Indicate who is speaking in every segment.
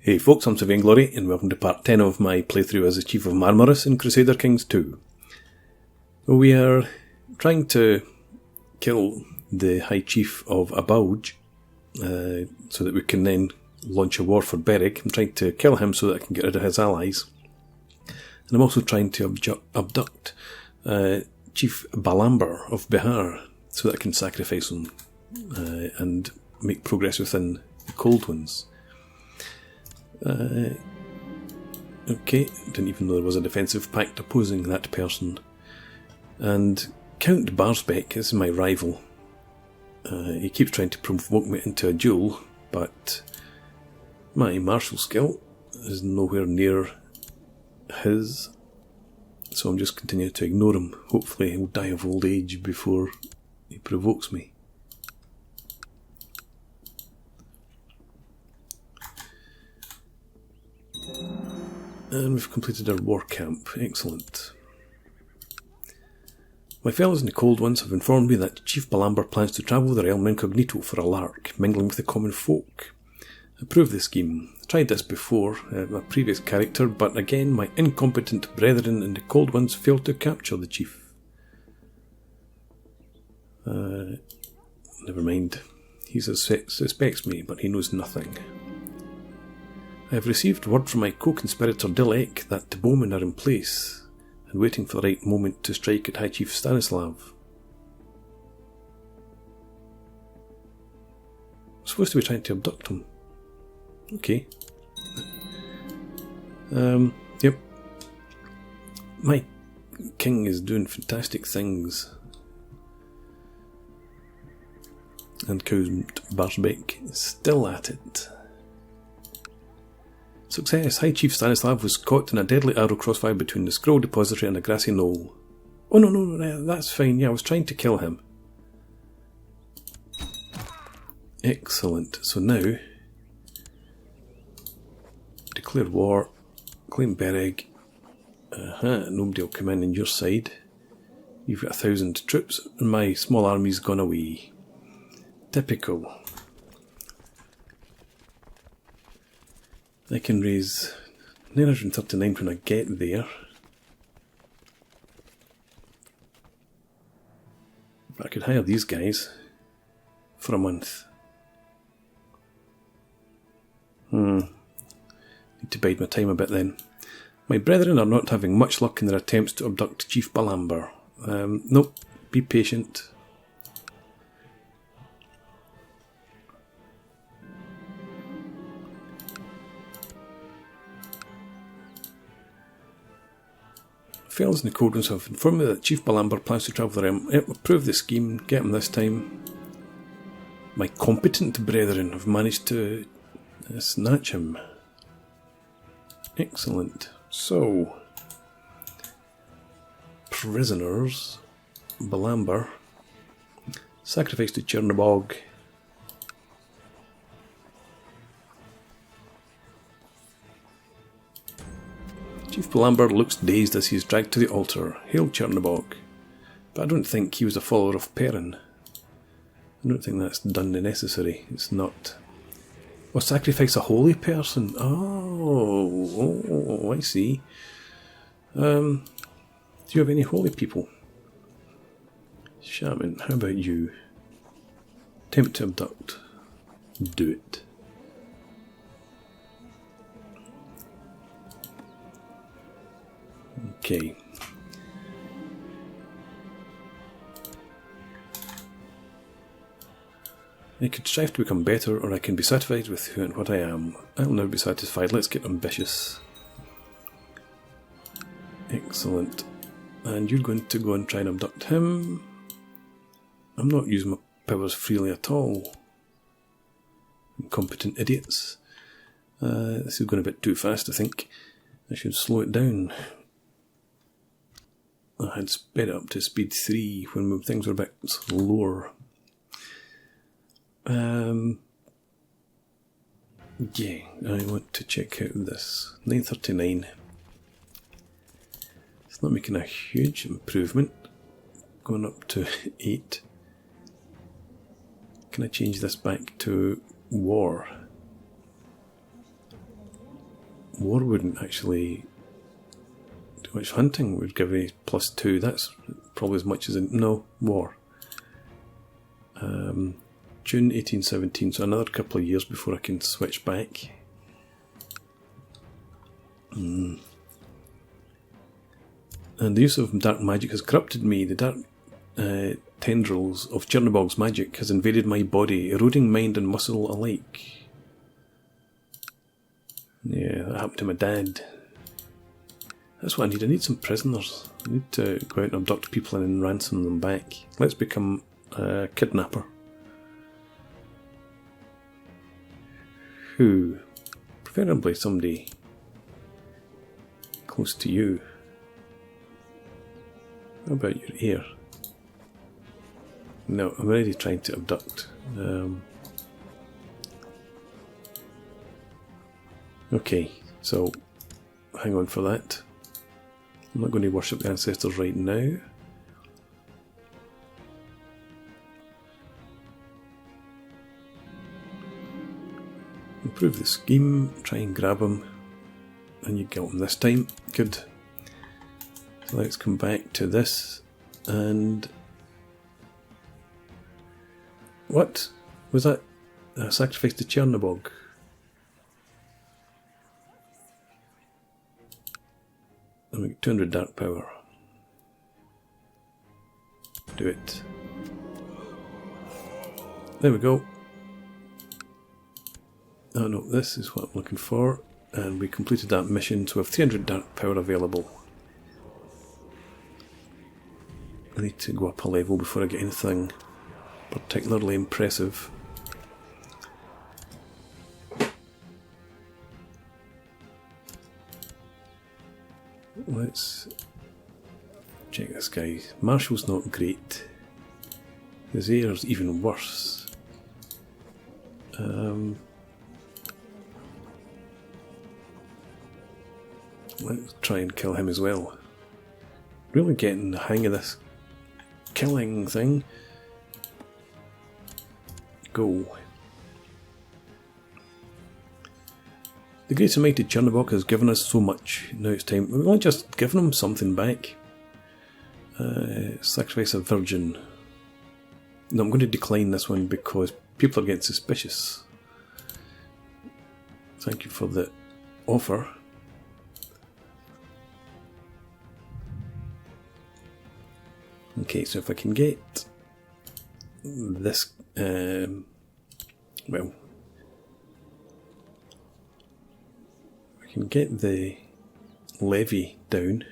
Speaker 1: Hey folks, I'm Surveying Glory, and welcome to part 10 of my playthrough as the Chief of Marmaros in Crusader Kings II. We are trying to kill the High Chief of Abauj, so that we can then launch a war for Beric. I'm trying to kill him so that I can get rid of his allies. And I'm also trying to abduct Chief Balamber of Bihar, so that I can sacrifice him and make progress within the Cold Ones. Okay, didn't even know there was a defensive pact opposing that person. And Count Dracula is my rival. He keeps trying to provoke me into a duel, but my martial skill is nowhere near his, so I'm just continuing to ignore him. Hopefully he'll die of old age before he provokes me. And we've completed our war camp. Excellent. My fellows in the Cold Ones have informed me that Chief Balamber plans to travel the realm incognito for a lark, mingling with the common folk. Approve the scheme. I tried this before, my previous character, but again my incompetent brethren in the Cold Ones failed to capture the chief. Never mind. He suspects me, but he knows nothing. I have received word from my co-conspirator Dilek that the bowmen are in place and waiting for the right moment to strike at High Chief Stanislav. I'm supposed to be trying to abduct him. Okay. Yep. My king is doing fantastic things. And Count Barsbeck is still at it. Success. High Chief Stanislav was caught in a deadly arrow crossfire between the scroll depository and a grassy knoll. Oh no, that's fine. Yeah, I was trying to kill him. Excellent. So now, declare war, claim Bereg. Nobody will come in on your side. You've got 1,000 troops, and my small army's gone away. Typical. I can raise 939 when I get there. But I could hire these guys for a month. Need to bide my time a bit then. My brethren are not having much luck in their attempts to abduct Chief Balamber. Nope, be patient. Fellows in the Cold Ones have informed me that Chief Balamber plans to travel the realm. Approve the scheme, get him this time. My competent brethren have managed to snatch him. Excellent. So, prisoners, Balamber, sacrifice to Chernobog. Chief Balamber looks dazed as he is dragged to the altar. Hail Chernobog. But I don't think he was a follower of Perrin. I don't think that's done necessary. It's not. Oh, sacrifice a holy person? Oh, I see. Do you have any holy people? Shaman, how about you? Attempt to abduct. Do it. Okay. I could strive to become better, or I can be satisfied with who and what I am. I'll never be satisfied. Let's get ambitious. Excellent. And you're going to go and try and abduct him. I'm not using my powers freely at all. Incompetent idiots. This is going a bit too fast, I think. I should slow it down. I had sped it up to speed 3 when things were a bit slower. Yeah, I want to check out this. 939. It's not making a huge improvement. Going up to 8. Can I change this back to war? war wouldn't actually do much. Hunting would give me +2. That's probably as much as no war. June 1817, so another couple of years before I can switch back. And the use of dark magic has corrupted me. The dark tendrils of Chernobog's magic has invaded my body, eroding mind and muscle alike. Yeah, that happened to my dad. That's what I need. I need some prisoners. I need to go out and abduct people and then ransom them back. Let's become a kidnapper. Who? Preferably somebody close to you. How about your heir? No, I'm already trying to abduct. Okay, so hang on for that. I'm not going to worship the ancestors right now. Improve the scheme, try and grab him, and you get him this time. Good. So let's come back to this, and what was that? Sacrifice to Chernobog. And we get 200 dark power. Do it. There we go. Oh no, this is what I'm looking for. And we completed that mission, so we have 300 dark power available. I need to go up a level before I get anything particularly impressive. Let's check this guy. Marshall's not great. His heir's even worse. Let's try and kill him as well. Really getting the hang of this killing thing. Go. The great and mighty Chernobog has given us so much. Now it's time. We've only just given him something back. Sacrifice a virgin. No, I'm going to decline this one because people are getting suspicious. Thank you for the offer. Okay, so if I can get this, well, I can get the levy down.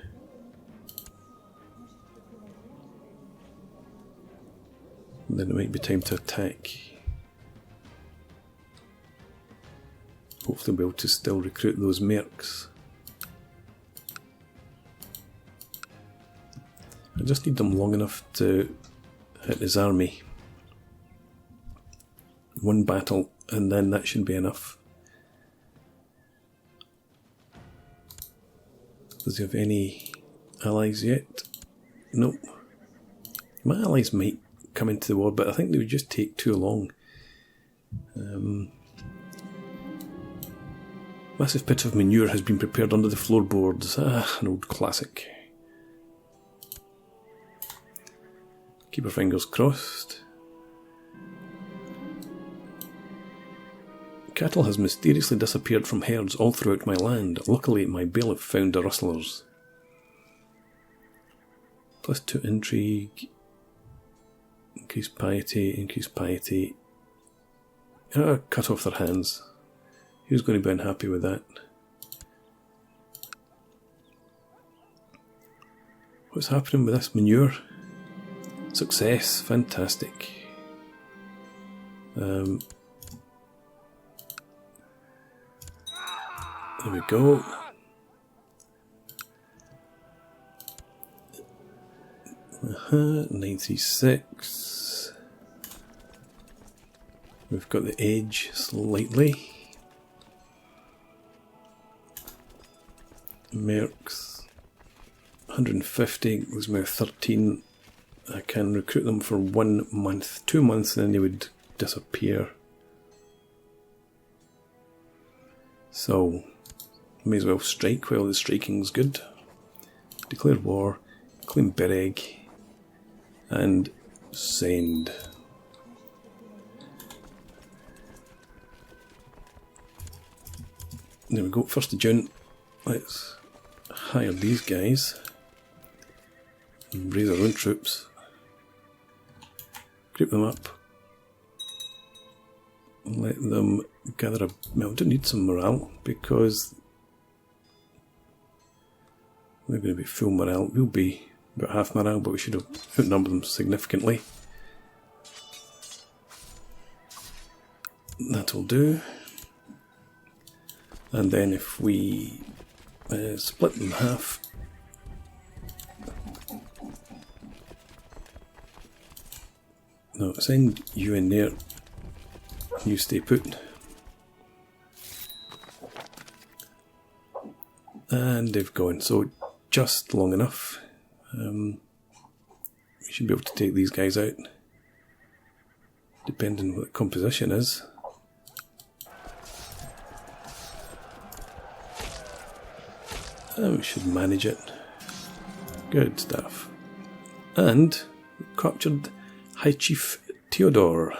Speaker 1: Then it might be time to attack. Hopefully we'll be able to still recruit those mercs. I just need them long enough to hit his army. One battle, and then that should be enough. Does he have any allies yet? Nope. My allies might come into the war, but I think they would just take too long. Massive pit of manure has been prepared under the floorboards. Ah, an old classic. Keep our fingers crossed. Cattle has mysteriously disappeared from herds all throughout my land. Luckily, my bailiff found the rustlers. +2 intrigue. Increase piety, increase piety. Cut off their hands. Who's going to be unhappy with that? What's happening with this manure? Success, fantastic. There we go. Uh-huh, 936. We've got the edge slightly. Mercs. 150 was my 13. I can recruit them for 1 month, 2 months, and then they would disappear. So, May as well strike while the striking's good. Declare war, claim Bereg, and send. There we go, 1st of June. Let's hire these guys and raise our own troops. Group them up. Let them gather a... Well, we don't need some morale because they're going to be full morale. We'll be about half morale, but we should have outnumbered them significantly. That'll do. And then if we split them in half, no, send you in there, you stay put. And they've gone, so just long enough. We should be able to take these guys out, depending on what the composition is. And we should manage it. Good stuff. And we captured High Chief Theodore.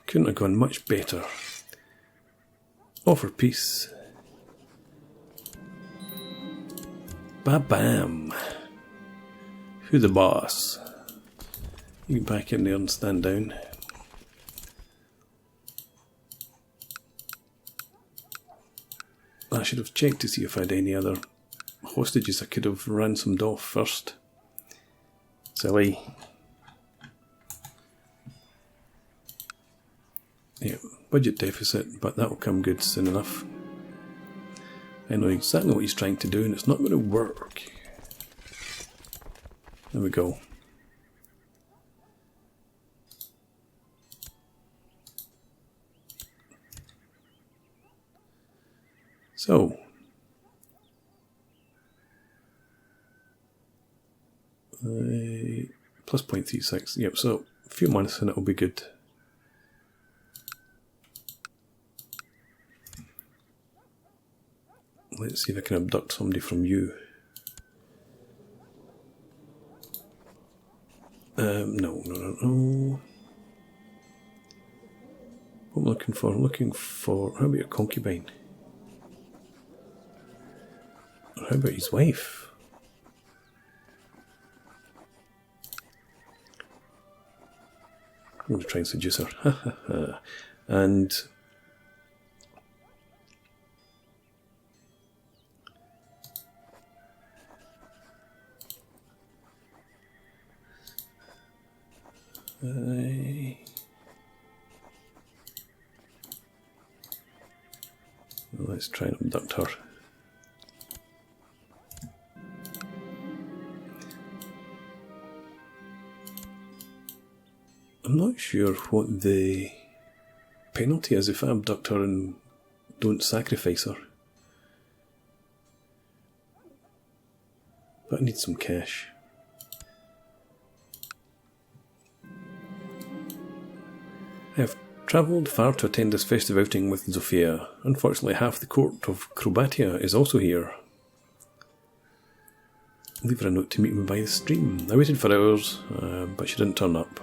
Speaker 1: Couldn't have gone much better. Offer peace. Ba-bam. Who the boss? You get back in there and stand down. I should have checked to see if I had any other hostages I could have ransomed off first. Silly. Yeah, budget deficit, but that'll come good soon enough. I know exactly what he's trying to do and it's not going to work. There we go. So, plus 0.36, yep, so a few months and it'll be good. Let's see if I can abduct somebody from you. No. What am I looking for? I'm looking for, how about your concubine? Or how about his wife? I'm going to try and seduce her. And let's try and abduct her. I'm not sure what the penalty is if I abduct her and don't sacrifice her. But I need some cash. I have travelled far to attend this festive outing with Zofia. Unfortunately, half the court of Croatia is also here. Leave her a note to meet me by the stream. I waited for hours, but she didn't turn up.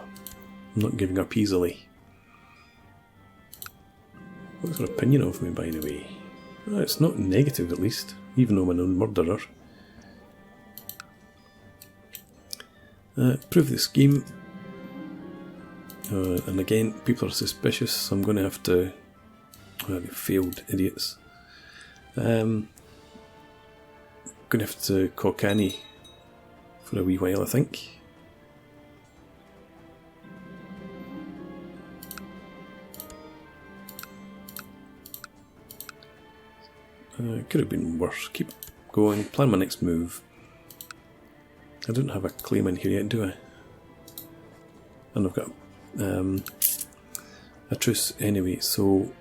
Speaker 1: I'm not giving up easily. What's her opinion of me, by the way? It's not negative, at least, even though I'm a known murderer. Prove the scheme. And again, people are suspicious, so I'm going to have to... Well, they failed idiots. Going to have to cock Annie for a wee while, I think. Could have been worse. Keep going, plan my next move. I don't have a claim in here yet, do I? And I've got a truce anyway, so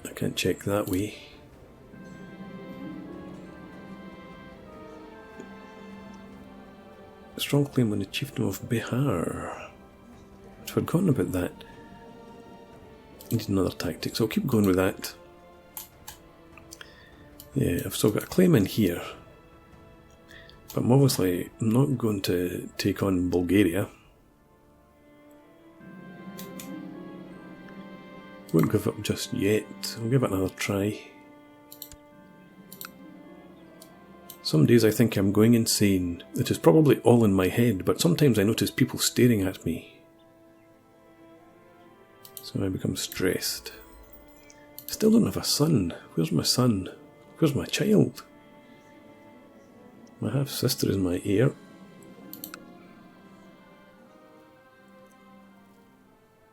Speaker 1: I can't check that way. A strong claim on the chiefdom of Bihar. I'd forgotten about that. Need another tactic, so I'll keep going with that. Yeah, I've still got a claim in here. But I'm obviously not going to take on Bulgaria. Won't give up just yet. I'll give it another try. Some days I think I'm going insane. It is probably all in my head, but sometimes I notice people staring at me. So I become stressed. Still don't have a son. Where's my son? Where's my child? My half-sister is my heir.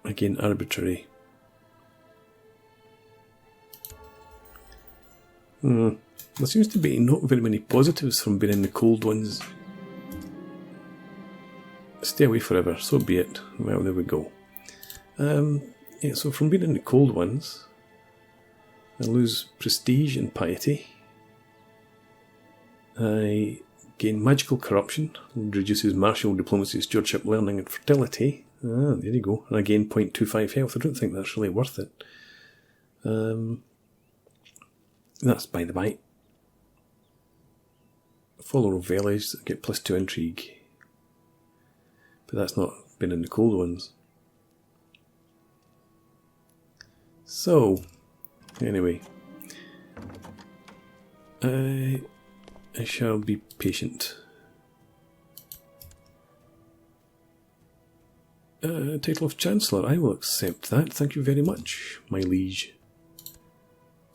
Speaker 1: Again, arbitrary. There seems to be not very many positives from being in the cold ones. Stay away forever, so be it. Well, there we go. Yeah, so from being in the cold ones, I lose prestige and piety. I gain magical corruption, reduces martial diplomacy, stewardship, learning and fertility. Ah, there you go. And I gain 0.25 health. I don't think that's really worth it. That's by the by. Follow Village, get +2 intrigue. But that's not been in the cold ones. So, anyway. I shall be patient. Title of Chancellor, I will accept that. Thank you very much, my liege.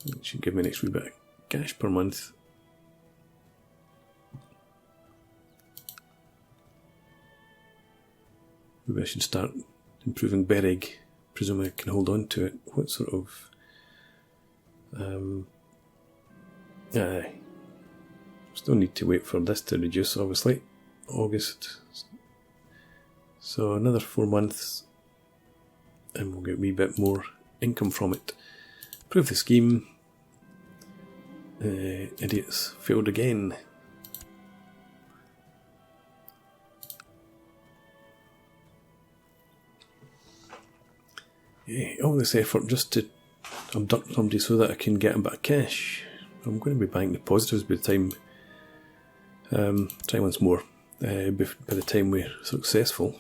Speaker 1: It should give me an extra bit of cash per month. Maybe I should start improving Bereg. Presume I can hold on to it. What sort of... Still need to wait for this to reduce, obviously. August. So another 4 months and we'll get a wee bit more income from it. Prove the scheme. Idiots failed again. Yeah, all this effort just to abduct somebody so that I can get a bit of cash. I'm going to be buying the positives by the time. Try once more. By the time we're successful.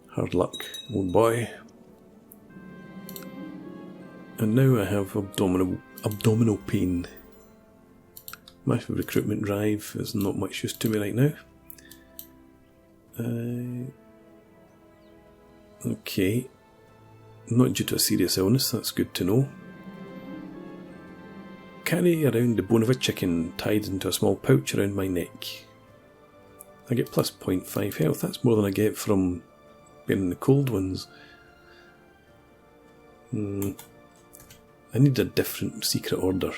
Speaker 1: Hard luck, old boy. And now I have abdominal pain. Massive recruitment drive is not much use to me right now. Okay. Not due to a serious illness, that's good to know. Carry around the bone of a chicken tied into a small pouch around my neck. I get plus 0.5 health, that's more than I get from being in the cold ones. I need a different secret order.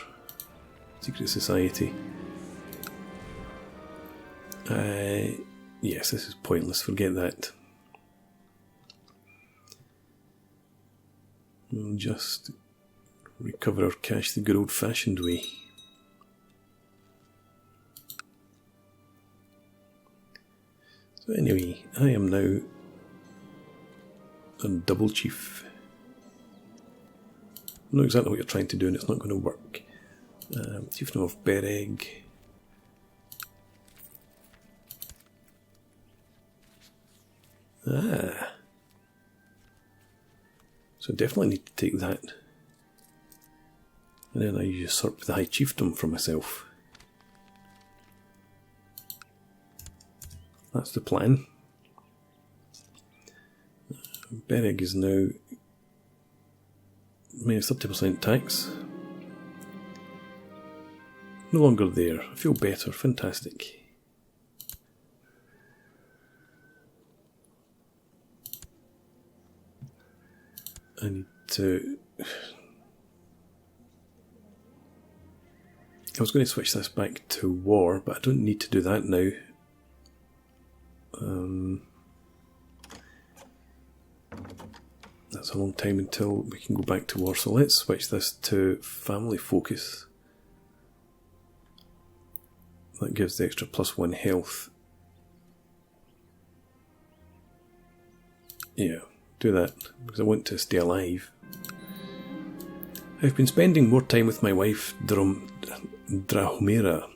Speaker 1: Secret society. Yes, this is pointless, forget that. We'll just recover our cash the good old-fashioned way. So anyway, I am now a double chief. I know exactly what you're trying to do and it's not going to work. Chiefdom of Bereg. Ah. So definitely need to take that. And then I usurp the High Chiefdom for myself. That's the plan. Bereg is now minus 30% tax. No longer there. I feel better. Fantastic. I need to... I was going to switch this back to war, but I don't need to do that now. That's a long time until we can go back to war, so let's switch this to family focus. That gives the extra +1 health. Yeah, do that, because I want to stay alive. I've been spending more time with my wife, Drahomira.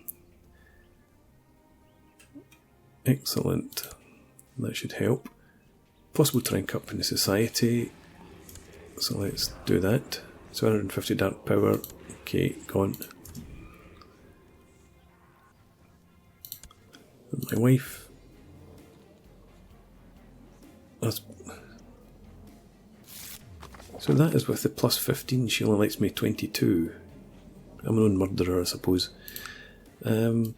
Speaker 1: Excellent. That should help. Possible to rank up in the society. So let's do that. 250 dark power. Okay, gone. And my wife. So that is with the plus 15. She only likes me 22. I'm an own murderer, I suppose. I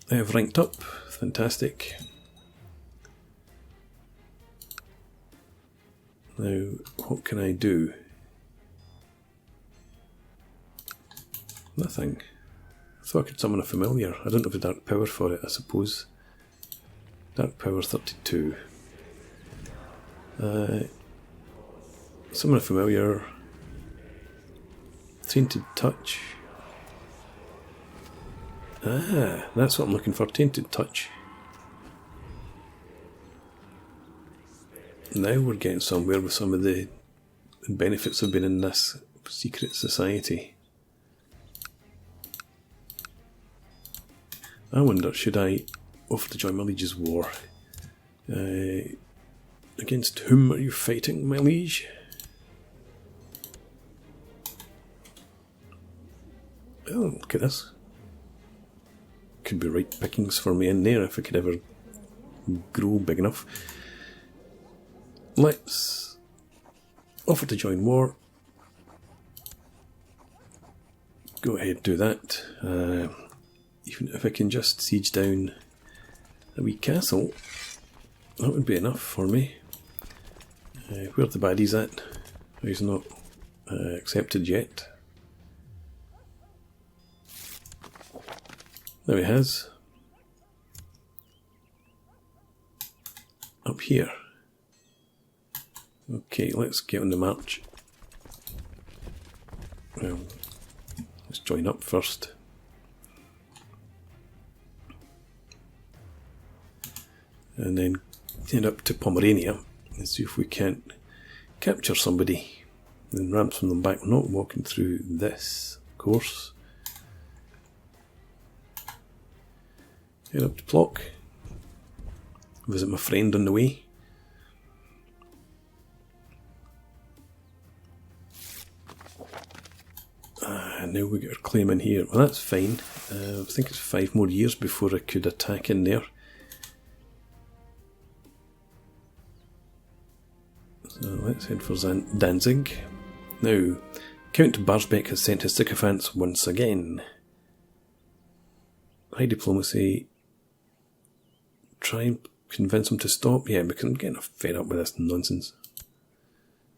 Speaker 1: have ranked up. Fantastic. Now, what can I do? Nothing. I thought I could summon a familiar. I don't have the dark power for it, I suppose. Dark power 32. Summon a familiar. Tainted touch. Ah, that's what I'm looking for. Tainted touch. Now we're getting somewhere with some of the benefits of being in this secret society. I wonder, should I offer to join my liege's war? Against whom are you fighting, my liege? Oh, look at this. Could be right pickings for me in there if I could ever grow big enough. Let's offer to join war. Go ahead, do that. Even if I can just siege down a wee castle, that would be enough for me. Where the baddie's at? He's not accepted yet. There he has. Up here. Okay, let's get on the march. Well, let's join up first. And then head up to Pomerania and see if we can't capture somebody and ransom them back. We're not walking through this, of course. Head up to Plock. Visit my friend on the way. And now we get our claim in here. Well, that's fine. I think it's 5 more years before I could attack in there. So let's head for Danzig. Now, Count Barsbeck has sent his sycophants once again. High diplomacy. Try and convince them to stop. Yeah, because I'm getting fed up with this nonsense.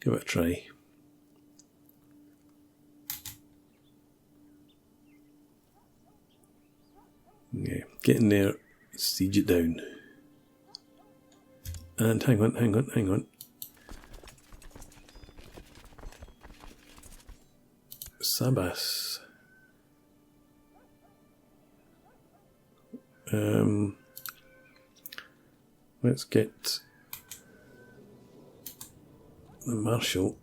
Speaker 1: Give it a try. Yeah, get in there, siege it down. And hang on. Sabas. Let's get the Marshal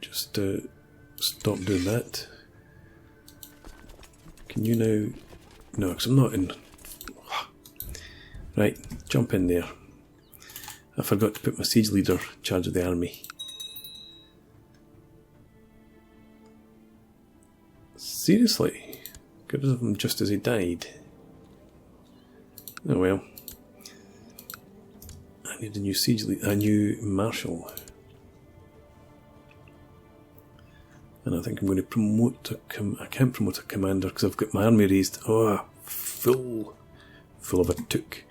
Speaker 1: just to stop doing that. Can you now... No, because I'm not in... Right, jump in there. I forgot to put my siege leader in charge of the army. Seriously? Got rid of him just as he died. Oh well. I need a new siege leader, a new marshal. And I think I'm going to promote I can't promote a commander because I've got my army raised. Oh, full of a took.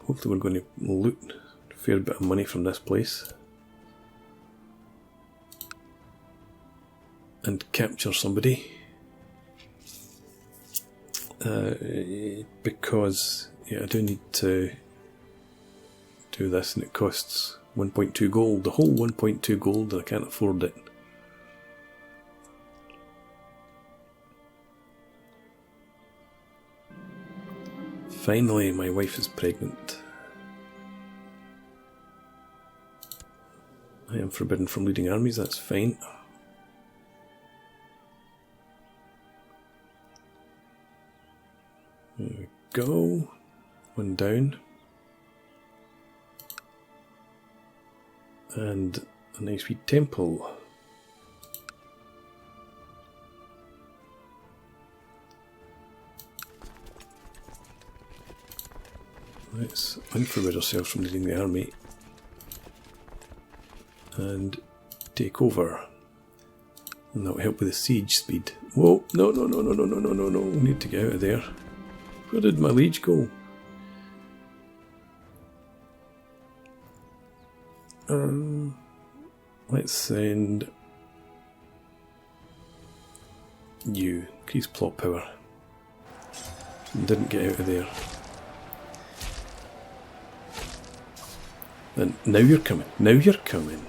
Speaker 1: Hopefully we're going to loot a fair bit of money from this place. And capture somebody. Because yeah, I do need to do this and it costs 1.2 gold, the whole 1.2 gold, and I can't afford it. Finally, my wife is pregnant. I am forbidden from leading armies, that's fine. There we go. One down. And a nice wee temple. Let's unforbid ourselves from leading the army and take over. And that will help with the siege speed. Whoa, no, no, no, no, no, no, no, no, no. We need to get out of there. Where did my liege go? Let's send you. Increase plot power. Didn't get out of there. And now you're coming. Now you're coming.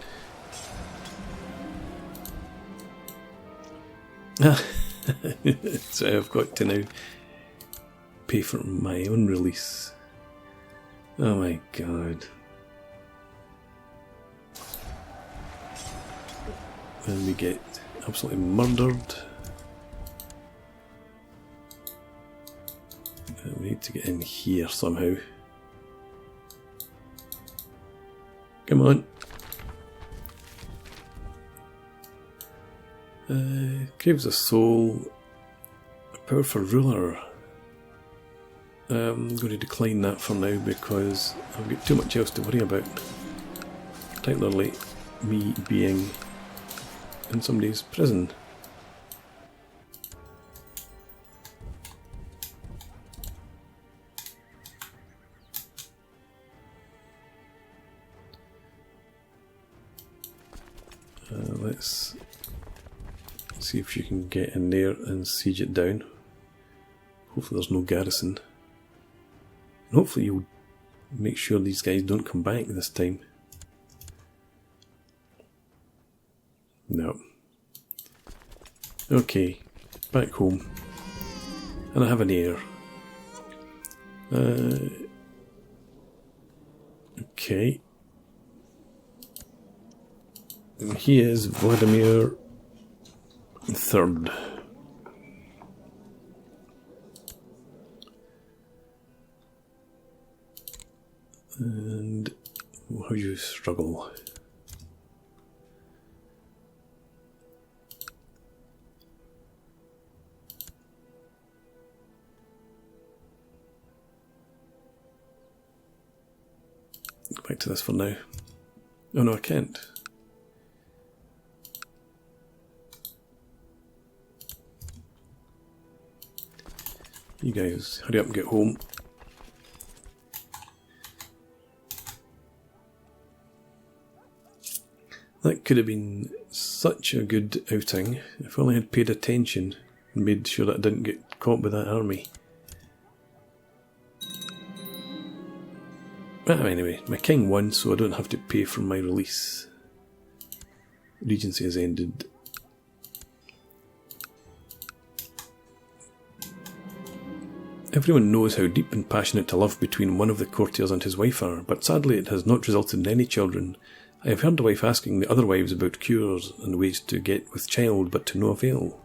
Speaker 1: So I've got to now pay for my own release. Oh my god. And we get absolutely murdered. And we need to get in here somehow. Come on. Craves a soul. A powerful ruler. I'm going to decline that for now because I've got too much else to worry about. Particularly me being in somebody's prison. Let's see if you can get in there and siege it down. Hopefully there's no garrison. And hopefully you'll make sure these guys don't come back this time. No. Okay, back home. And I have an heir. Okay. And he is Vladimir III. And how you struggle. Go back to this for now. Oh no, I can't. You guys, hurry up and get home. That could have been such a good outing if I only had paid attention and made sure that I didn't get caught by that army. Well, anyway, my king won, so I don't have to pay for my release. Regency has ended. Everyone knows how deep and passionate a love between one of the courtiers and his wife are, but sadly it has not resulted in any children. I have heard the wife asking the other wives about cures and ways to get with child, but to no avail.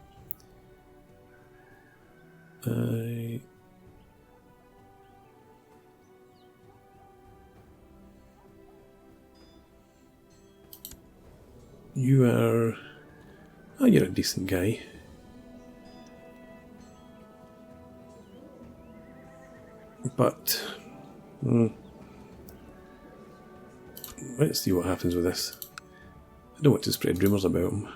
Speaker 1: You are... Oh, you're a decent guy. But... let's see what happens with this. I don't want to spread rumours about him.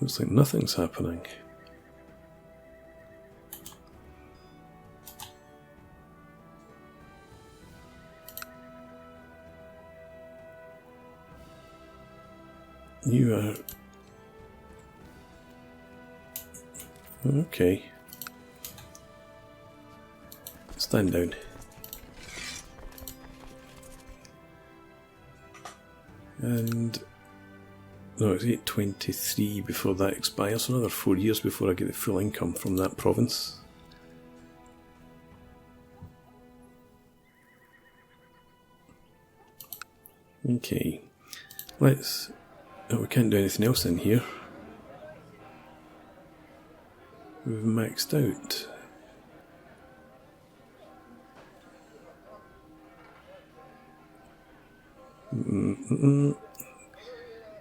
Speaker 1: Looks like nothing's happening. You are... okay. Stand down. And No, it's 823 before that expires, so another 4 years before I get the full income from that province. Okay, let's... Oh, we can't do anything else in here. We've maxed out.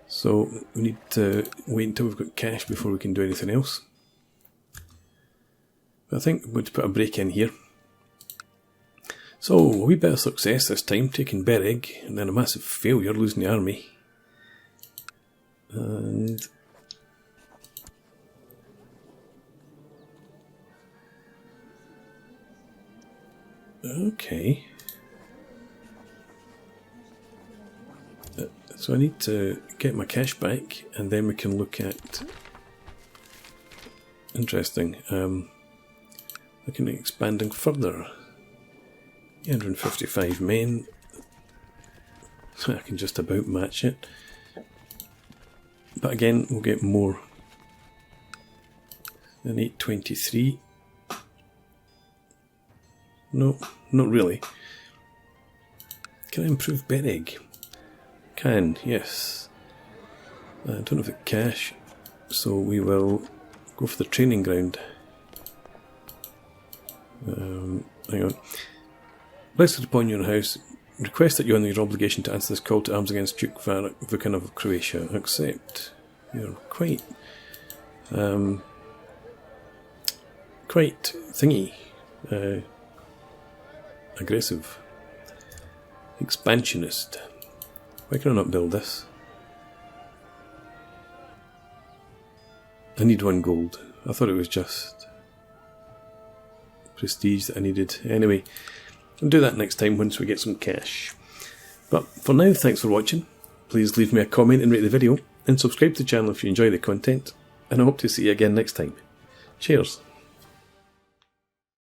Speaker 1: So we need to wait until we've got cash before we can do anything else. But I think I'm going to put a break in here. So, a wee bit of success this time, taking Bereg, and then a massive failure, losing the army. And... okay. So I need to get my cash back, and then we can look at... Interesting. Looking at expanding further. 155 men. I can just about match it. But again, we'll get more. An 823. No, not really. Can I improve Bereg? Can, yes. I don't have the cash, so we will go for the training ground. Hang on. Blessed upon your house, request that you honour your obligation to answer this call to arms against Duke Vukan of Croatia. Accept. You're quite thingy. Aggressive. Expansionist. Why can I not build this? I need 1 gold. I thought it was just prestige that I needed. Anyway, I'll do that next time once we get some cash. But for now, thanks for watching. Please leave me a comment and rate the video, and subscribe to the channel if you enjoy the content, and I hope to see you again next time. Cheers.